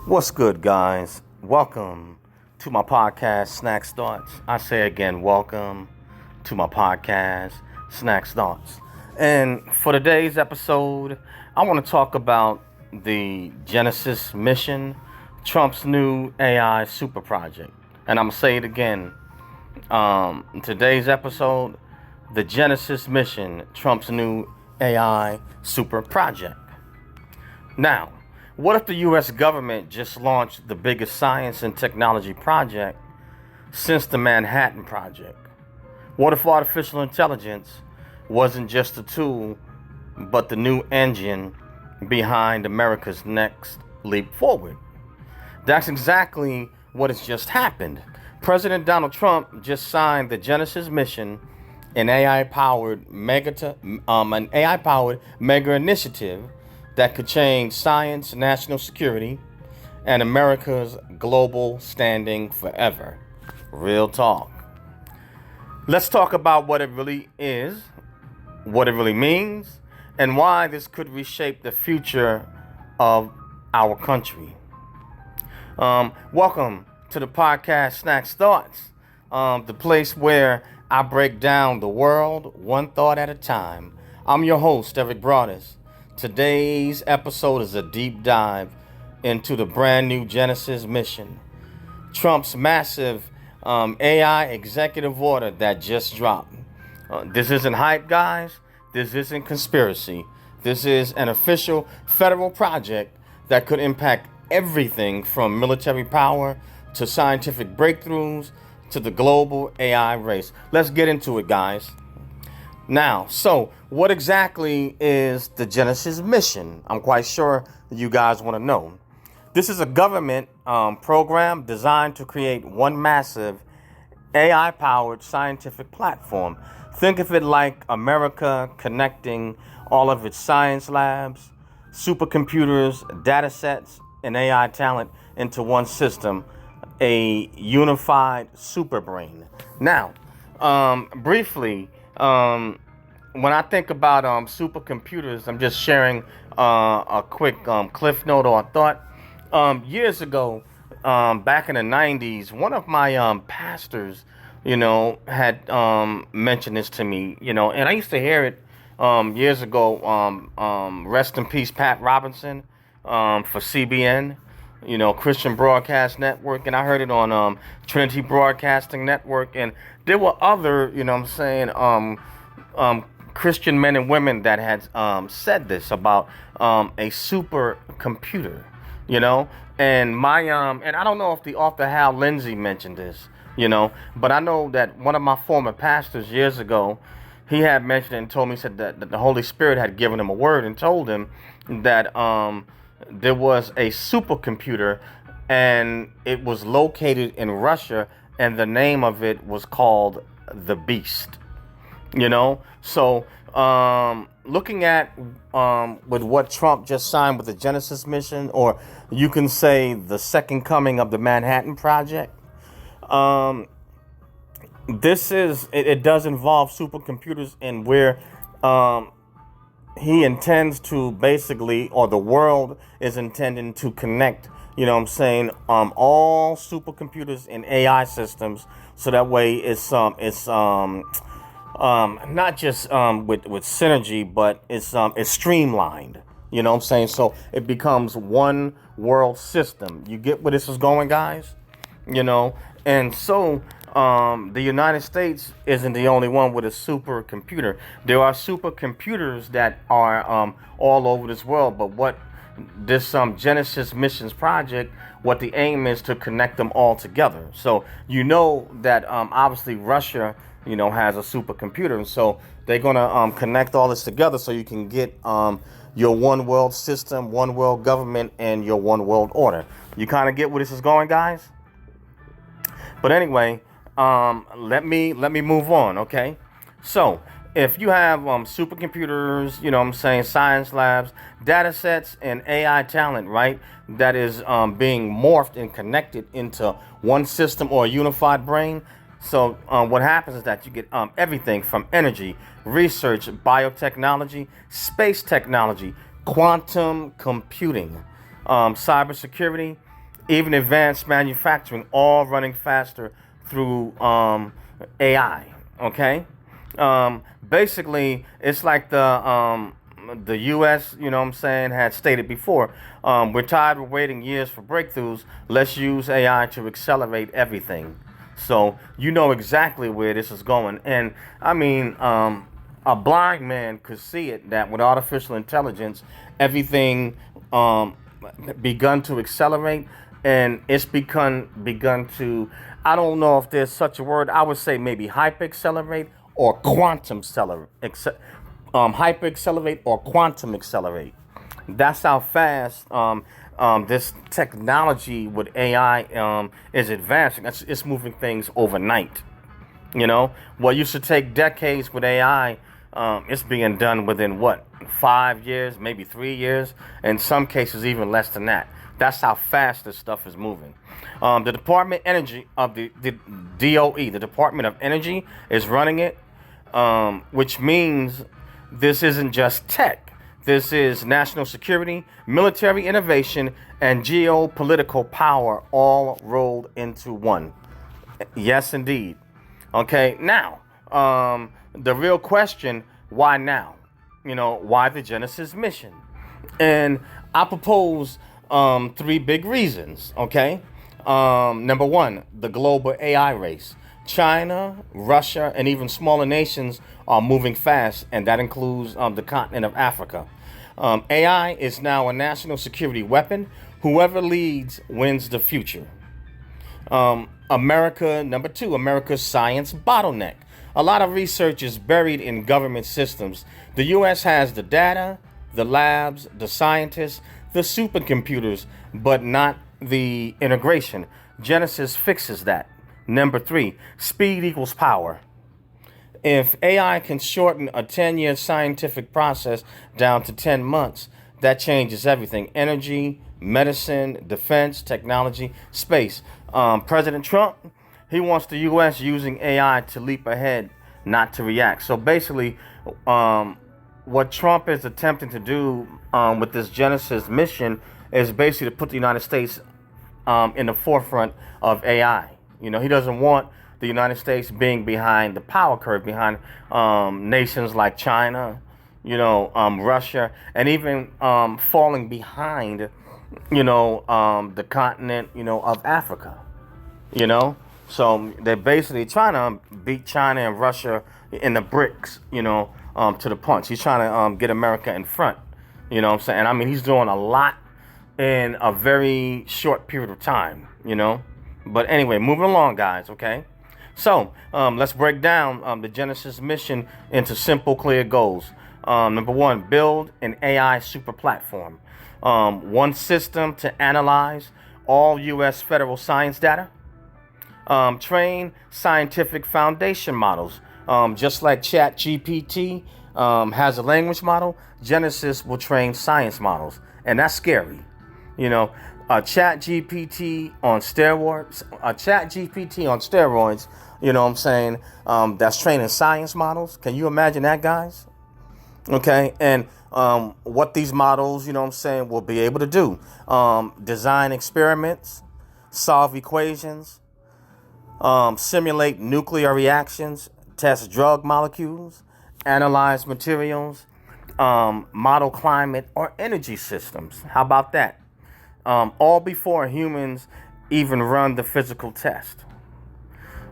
What's good, guys? Welcome to my podcast, Snakz Thoughts. I say again, welcome to my podcast, Snakz Thoughts. And for today's episode, I want to talk about the Genesis mission, Trump's new AI super project. And I'm going to say it again. Today's episode, the Genesis mission, Trump's new AI super project. Now, what if the U.S. government just launched the biggest science and technology project since the Manhattan Project? What if artificial intelligence wasn't just a tool, but the new engine behind America's next leap forward? That's exactly what has just happened. President Donald Trump just signed the Genesis mission, an AI-powered mega initiative that could change science, national security, and America's global standing forever. Real talk. Let's talk about what it really is, what it really means, and why this could reshape the future of our country. Welcome to the podcast Snakz Thoughts, the place where I break down the world one thought at a time. I'm your host, Eric Broadus. Today's episode is a deep dive into the brand new Genesis mission, Trump's massive AI executive order that just dropped. This isn't hype, guys. This isn't conspiracy. This is an official federal project that could impact everything from military power to scientific breakthroughs to the global AI race. Let's get into it, guys. Now, so what exactly is the Genesis mission? I'm quite sure you guys want to know. This is a government program designed to create one massive AI-powered scientific platform. Think of it like America connecting all of its science labs, supercomputers, data sets, and AI talent into one system, a unified superbrain. Now, briefly, when I think about supercomputers, I'm just sharing a quick cliff note or thought. Years ago, back in the 90s, one of my pastors, had mentioned this to me, and I used to hear it years ago. Rest in peace, Pat Robinson, for CBN, Christian Broadcast Network, and I heard it on Trinity Broadcasting Network, and there were other, Christian men and women that had said this about a supercomputer, and my and I don't know if the author Hal Lindsey mentioned this, but I know that one of my former pastors years ago, he had mentioned it and told me, said that the Holy Spirit had given him a word and told him that there was a supercomputer and it was located in Russia, and the name of it was called the Beast. So looking at with what Trump just signed with the Genesis mission, or you can say the second coming of the Manhattan Project, it does involve supercomputers, and where he intends to basically, or the world is intending to connect, all supercomputers and AI systems, so that way it's not just with synergy, but it's streamlined. So it becomes one world system. You get where this is going, guys? And so the United States isn't the only one with a supercomputer. There are supercomputers that are all over this world, but what this Genesis missions project, what the aim is to connect them all together. So that obviously Russia has a supercomputer, and so they're gonna connect all this together so you can get your one world system, one world government, and your one world order. You kind of get where this is going, guys? But anyway, let me move on, okay? So if you have supercomputers, science labs, data sets, and AI talent, right, that is being morphed and connected into one system or a unified brain. So what happens is that you get everything from energy, research, biotechnology, space technology, quantum computing, cybersecurity, even advanced manufacturing, all running faster through AI. Okay, basically, it's like the U.S. Had stated before. We're tired of waiting years for breakthroughs. Let's use AI to accelerate everything. So you know exactly where this is going, and I mean, a blind man could see it that with artificial intelligence, everything begun to accelerate, and it's begun to. I don't know if there's such a word. I would say maybe hyper accelerate or quantum accelerate. Hyper accelerate or quantum accelerate. That's how fast this technology with AI is advancing. It's moving things overnight. What used to take decades with AI, it's being done within 5 years, maybe 3 years, in some cases even less than that. That's how fast this stuff is moving. The Department of Energy of the DOE, the Department of Energy, is running it, which means this isn't just tech. This is national security, military innovation, and geopolitical power all rolled into one. Yes, indeed. Okay, now, the real question, why now? Why the Genesis mission? And I propose 3 big reasons, okay? Number 1, the global AI race. China, Russia, and even smaller nations are moving fast, and that includes the continent of Africa. AI is now a national security weapon. Whoever leads wins the future. Number 2, America's science bottleneck. A lot of research is buried in government systems. The U.S. has the data, the labs, the scientists, the supercomputers, but not the integration. Genesis fixes that. Number 3, speed equals power. If AI can shorten a 10-year scientific process down to 10 months, that changes everything. Energy, medicine, defense, technology, space. President Trump, he wants the U.S. using AI to leap ahead, not to react. So basically, what Trump is attempting to do with this Genesis mission is basically to put the United States in the forefront of AI. He doesn't want the United States being behind the power curve, behind nations like China, Russia, and even falling behind, the continent, of Africa, So they're basically trying to beat China and Russia in the BRICS, to the punch. He's trying to get America in front, what I'm saying? I mean, he's doing a lot in a very short period of time, But anyway, moving along, guys, okay? So let's break down the Genesis mission into simple, clear goals. Number 1, build an AI super platform. One system to analyze all U.S. federal science data. Train scientific foundation models. Just like ChatGPT has a language model, Genesis will train science models. And that's scary. ChatGPT on steroids. That's training science models. Can you imagine that, guys? Okay, and what these models, will be able to do. Design experiments, solve equations, simulate nuclear reactions, test drug molecules, analyze materials, model climate or energy systems. How about that? All before humans even run the physical test.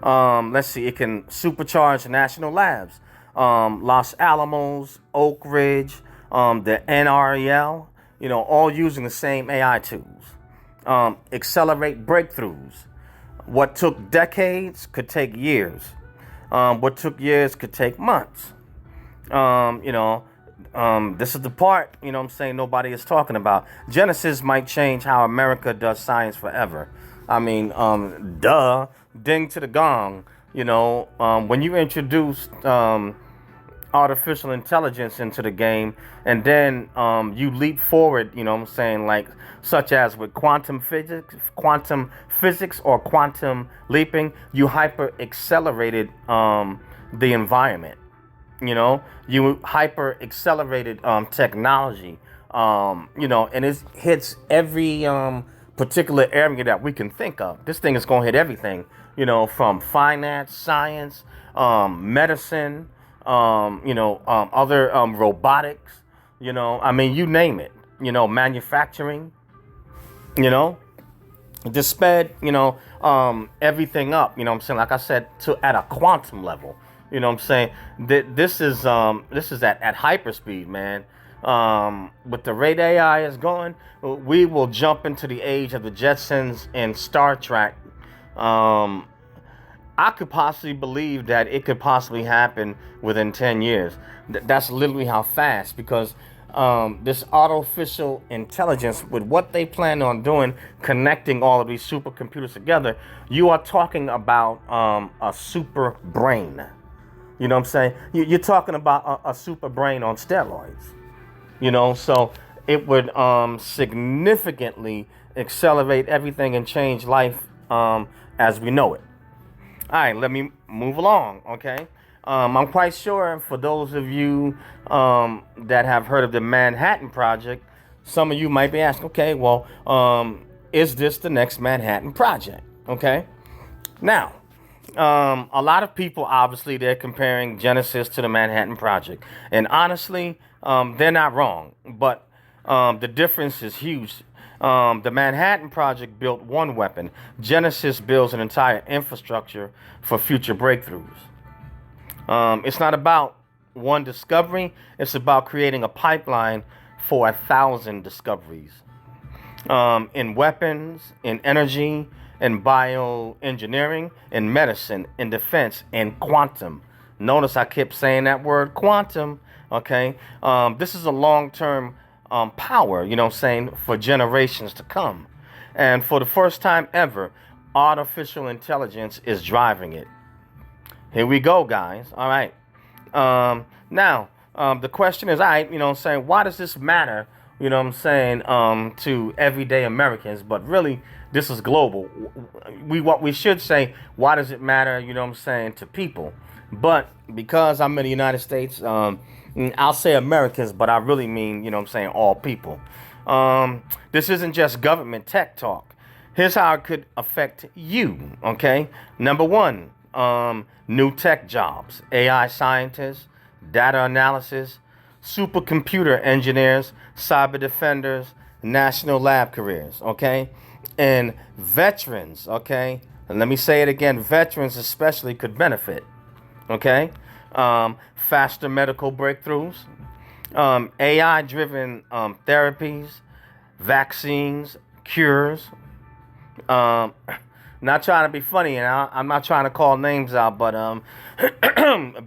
Let's see, it can supercharge national labs. Los Alamos, Oak Ridge, the NREL, all using the same AI tools. Accelerate breakthroughs. What took decades could take years. What took years could take months. This is the part, nobody is talking about. Genesis might change how America does science forever. I mean, ding to the gong. When you introduce artificial intelligence into the game, and then you leap forward, such as with quantum physics or quantum leaping, you hyper accelerated the environment. You hyper accelerated technology, and it hits every particular area that we can think of. This thing is going to hit everything, from finance, science, medicine, other robotics, you name it, manufacturing, just sped, everything up, like I said, at a quantum level, this is at hyperspeed, man. With the rate AI is going, we will jump into the age of the Jetsons and Star Trek. I could possibly believe that it could possibly happen within 10 years. That's literally how fast, because this artificial intelligence, with what they plan on doing, connecting all of these supercomputers together, you are talking about a super brain. You know what I'm saying? You're talking about a super brain on steroids. So it would significantly accelerate everything and change life as we know it. All right, let me move along, okay? I'm quite sure for those of you that have heard of the Manhattan Project, some of you might be asking, okay, well, is this the next Manhattan Project, okay? Now, a lot of people, obviously, they're comparing Genesis to the Manhattan Project. And honestly, they're not wrong, but the difference is huge. The Manhattan Project built one weapon. Genesis builds an entire infrastructure for future breakthroughs. It's not about one discovery. It's about creating a pipeline for 1,000 discoveries. In weapons, in energy, in bioengineering, in medicine, in defense, in quantum. Notice I kept saying that word, quantum. Okay, this is a long-term power, for generations to come. And for the first time ever, artificial intelligence is driving it. Here we go, guys. All right. Now, the question is, why does this matter, to everyday Americans? But really, this is global. What we should say, why does it matter, to people? But because I'm in the United States, I'll say Americans, but I really mean, all people. This isn't just government tech talk. Here's how it could affect you, okay? Number one, new tech jobs, AI scientists, data analysis, supercomputer engineers, cyber defenders, national lab careers, okay? And veterans, okay? And let me say it again, veterans especially could benefit, okay? Faster medical breakthroughs, AI-driven therapies, vaccines, cures. Not trying to be funny, and I'm not trying to call names out, but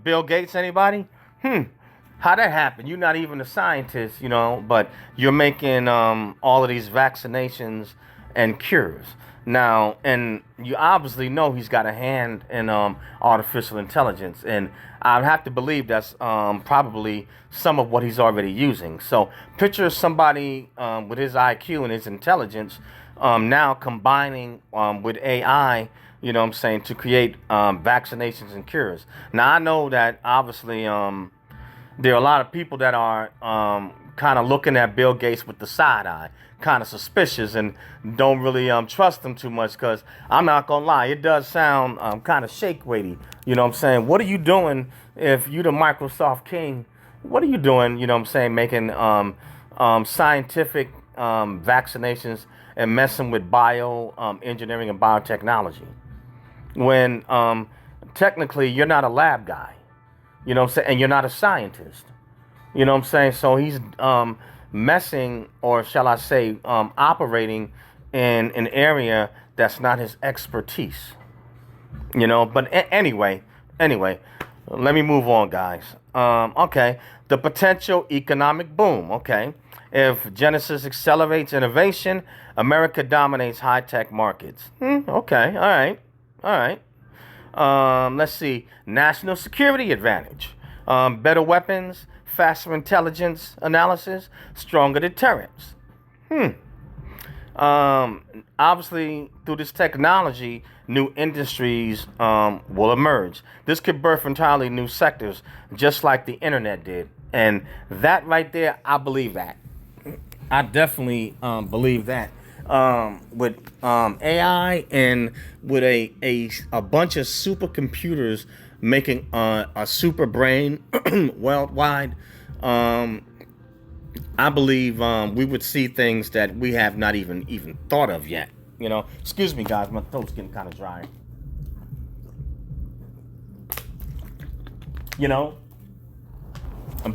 Bill Gates, anybody? How'd that happen? You're not even a scientist, but you're making all of these vaccinations and cures. Now, and you obviously know he's got a hand in artificial intelligence, and I'd have to believe that's probably some of what he's already using. So picture somebody with his IQ and his intelligence now combining with AI, to create vaccinations and cures. Now, I know that obviously there are a lot of people that are kind of looking at Bill Gates with the side eye, kind of suspicious, and don't really trust him too much, because I'm not going to lie, it does sound kind of shake-weighty. What are you doing if you the Microsoft king? What are you doing, making scientific vaccinations and messing with engineering and biotechnology, when technically you're not a lab guy, and you're not a scientist, so he's messing, or shall I say, operating in an area that's not his expertise, but anyway, let me move on, guys. Okay, the potential economic boom, okay. If Genesis accelerates innovation, America dominates high-tech markets. Okay, all right. Let's see. National security advantage. Better weapons, faster intelligence analysis, stronger deterrence. Obviously, through this technology, new industries will emerge. This could birth entirely new sectors, just like the internet did. And that right there, I believe that. I definitely believe that. with AI and with a bunch of supercomputers making a super brain worldwide. I believe we would see things that we have not even thought of yet. Excuse me, guys, my throat's getting kind of dry.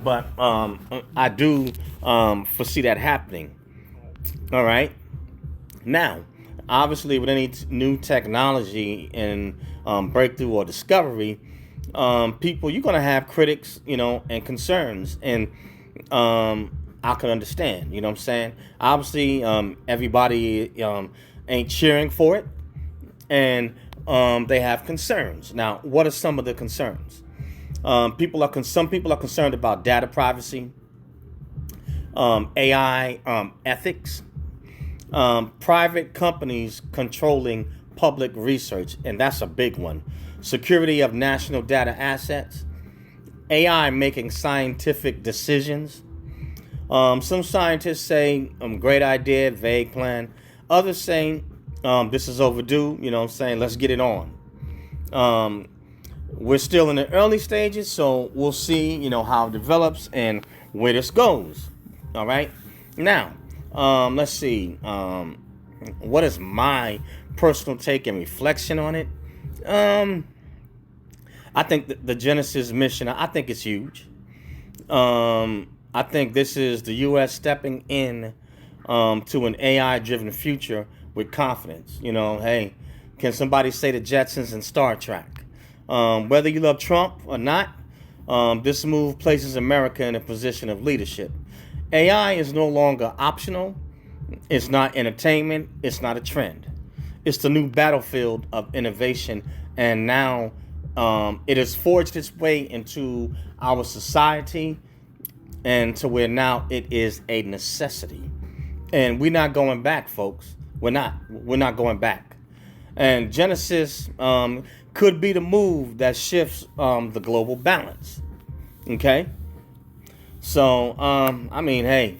But I do foresee that happening. All right. Now, obviously, with any new technology and breakthrough or discovery, people, you're gonna have critics, and concerns, and I can understand. You know what I'm saying? Obviously, everybody ain't cheering for it, and they have concerns. Now, what are some of the concerns? Some people are concerned about data privacy, AI ethics, private companies controlling public research, and that's a big one. Security of national data assets, AI making scientific decisions. Some scientists say, great idea, vague plan. Others saying, this is overdue, let's get it on. We're still in the early stages, so we'll see, how it develops and where this goes. All right. Now, let's see. What is my personal take and reflection on it? I think the Genesis mission, I think it's huge. I think this is the U.S. stepping in to an AI-driven future with confidence. Hey, can somebody say the Jetsons in Star Trek? Whether you love Trump or not, this move places America in a position of leadership. AI is no longer optional. It's not entertainment. It's not a trend. It's the new battlefield of innovation. And now it has forged its way into our society, and to where now it is a necessity. And we're not going back, folks. We're not going back. And Genesis could be the move that shifts the global balance. Okay? So, hey,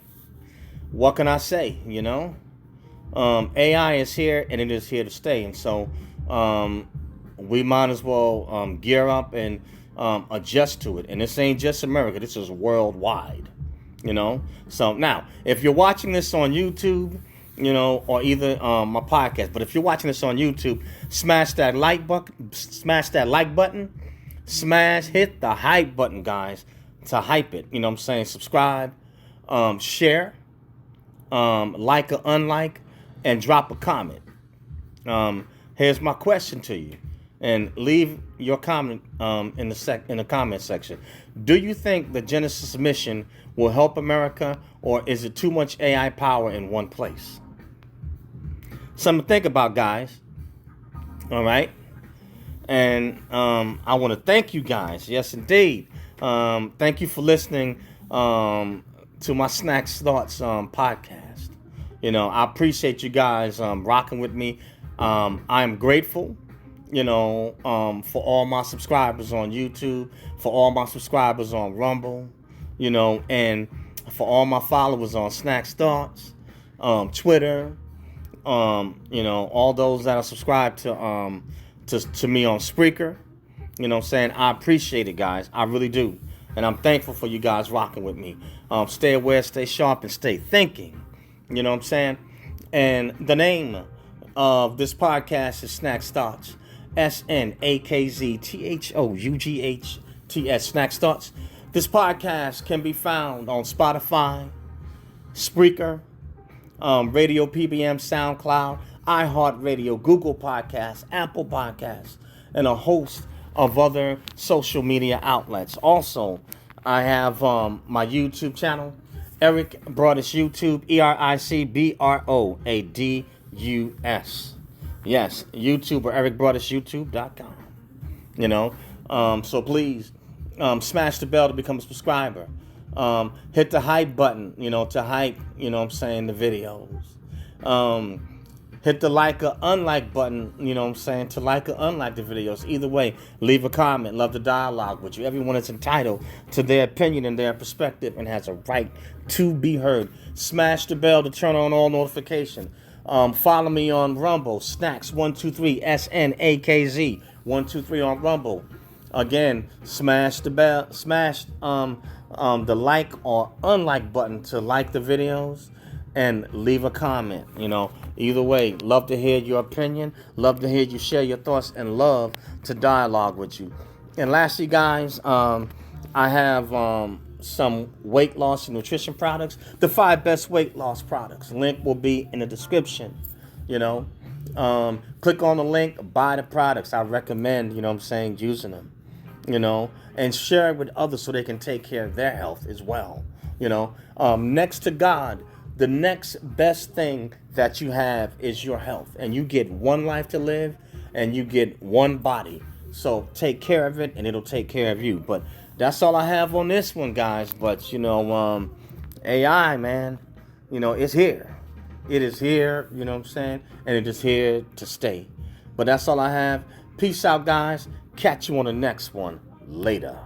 what can I say, AI is here, and it is here to stay. And so we might as well gear up and adjust to it. And this ain't just America. This is worldwide, So now, if you're watching this on YouTube, or either my podcast, but if you're watching this on YouTube, smash that like button, hit the hype button, guys, to hype it. Subscribe, share, like or unlike, and drop a comment. Here's my question to you, and leave your comment in the comment section. Do you think the Genesis mission will help America, or is it too much AI power in one place? Something to think about, guys. All right. And I want to thank you guys. Yes, indeed. Thank you for listening to my Snakz Thoughts podcast. I appreciate you guys rocking with me. I am grateful, for all my subscribers on YouTube, for all my subscribers on Rumble, and for all my followers on Snakz Thoughts, Twitter, all those that are subscribed to me on Spreaker. I appreciate it, guys. I really do. And I'm thankful for you guys rocking with me. Stay aware, stay sharp, and stay thinking. And the name of this podcast is Snakz Thoughts. SNAKZTHOUGHTS. Snakz Thoughts. This podcast can be found on Spotify, Spreaker, Radio PBM, SoundCloud, iHeartRadio, Google Podcasts, Apple Podcasts, and a host of other social media outlets. Also, I have my YouTube channel, Eric Broadus YouTube, EricBroadus. Yes, YouTube or ericbroadusyouTube.com. So please smash the bell to become a subscriber. Hit the hype button, to hype, the videos. Hit the like or unlike button, to like or unlike the videos. Either way, leave a comment. Love to dialogue with you. Everyone is entitled to their opinion and their perspective and has a right to be heard. Smash the bell to turn on all notifications. Follow me on Rumble, Snakz123, SNAKZ 123 on Rumble. Again, smash the bell, smash the like or unlike button to like the videos, and leave a comment. Either way, love to hear your opinion, love to hear you share your thoughts, and love to dialogue with you. And lastly, guys, I have some weight loss and nutrition products. The 5 best weight loss products. Link will be in the description. Click on the link, buy the products. I recommend, using them. And share it with others so they can take care of their health as well. Next to God, the next best thing that you have is your health. And you get one life to live, and you get one body. So take care of it, and it'll take care of you. But that's all I have on this one, guys. But, AI, man, it's here. It is here, and it is here to stay. But that's all I have. Peace out, guys. Catch you on the next one. Later.